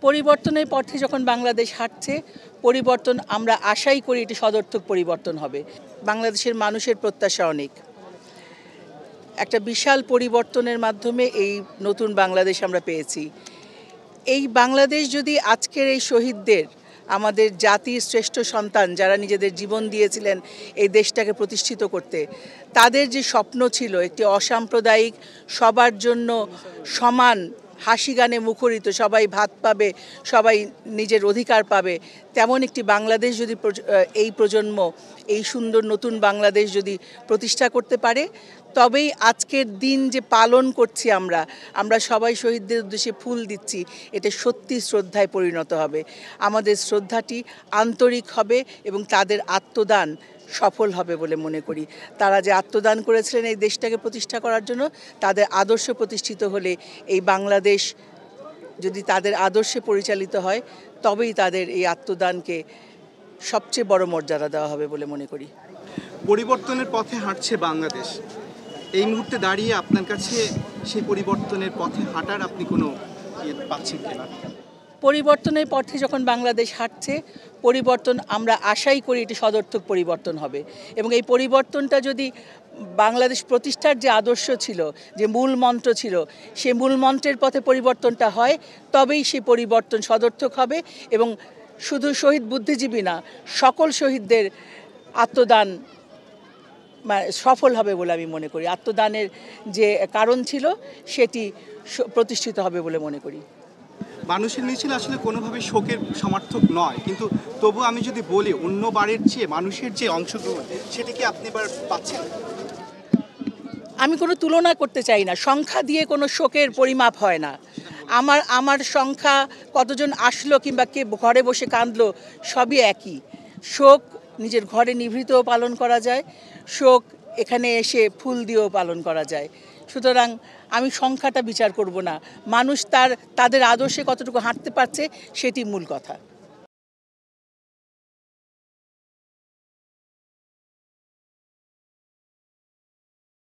পরিবর্তনের পথে যখন বাংলাদেশ হাঁটছে, পরিবর্তন আমরা আশাই করি এটি সদর্থক পরিবর্তন হবে। বাংলাদেশের মানুষের প্রত্যাশা অনেক। একটা বিশাল পরিবর্তনের মাধ্যমে এই নতুন বাংলাদেশ আমরা পেয়েছি। এই বাংলাদেশ যদি আজকের এই শহীদদের, আমাদের জাতির শ্রেষ্ঠ সন্তান যারা নিজেদের জীবন দিয়েছিলেন এই দেশটাকে প্রতিষ্ঠিত করতে, তাদের যে স্বপ্ন ছিল একটি অসাম্প্রদায়িক, সবার জন্য সমান, হাসি গানে মুখরিত, সবাই ভাত পাবে, সবাই নিজের অধিকার পাবে, তেমন একটি বাংলাদেশ যদি এই প্রজন্ম, এই সুন্দর নতুন বাংলাদেশ যদি প্রতিষ্ঠা করতে পারে, তবেই আজকের দিন যে পালন করছি আমরা সবাই শহীদদের উদ্দেশ্যে ফুল দিচ্ছি, এটা সত্যি শ্রদ্ধায় পরিণত হবে। আমাদের শ্রদ্ধাটি আন্তরিক হবে এবং তাদের আত্মদান সফল হবে বলে মনে করি। তারা যে আত্মদান করেছিলেন এই দেশটাকে প্রতিষ্ঠা করার জন্য, তাদের আদর্শ প্রতিষ্ঠিত হলে এই বাংলাদেশ যদি তাদের আদর্শে পরিচালিত হয়, তবেই তাদের এই আত্মদানকে সবচেয়ে বড় মর্যাদা দেওয়া হবে বলে মনে করি। পরিবর্তনের পথে হাঁটছে বাংলাদেশ। এই মুহূর্তে দাঁড়িয়ে আপনার কাছে সেই পরিবর্তনের পথে হাঁটার আপনি কোনো পাচ্ছেন কিনা? পরিবর্তনের পথে যখন বাংলাদেশ হাঁটছে, পরিবর্তন আমরা আশাই করি এটি সদর্থক পরিবর্তন হবে। এবং এই পরিবর্তনটা যদি বাংলাদেশ প্রতিষ্ঠার যে আদর্শ ছিল, যে মূল মন্ত্র ছিল, সেই মূল মন্ত্রের পথে পরিবর্তনটা হয়, তবেই সেই পরিবর্তন সদর্থক হবে এবং শুধু শহীদ বুদ্ধিজীবী না, সকল শহীদদের আত্মদান সফল হবে বলে আমি মনে করি। আত্মদানের যে কারণ ছিল সেটি প্রতিষ্ঠিত হবে বলে মনে করি। মানুষের মিছিল আসলে কোনোভাবে শোকের সমার্থক নয়, কিন্তু তবু আমি যদি বলি অন্যবারের চেয়ে মানুষের যে অংশগ্রহণ, সেটি কি আপনি এবার পাচ্ছেন? আমি কোনো তুলনা করতে চাই না, সংখ্যা দিয়ে কোনো শোকের পরিমাপ হয় না। আমার সংখ্যা কতজন আসলো কিংবা কে ঘরে বসে কাঁদলো, সবই একই। শোক নিজের ঘরে নিভৃতও পালন করা যায়, শোক এখানে এসে ফুল দিয়েও পালন করা যায়। সুতরাং আমি সংখ্যাটা বিচার করব না, মানুষ তাদের আদর্শে কতটুকু হাঁটতে পারছে সেটি মূল কথা।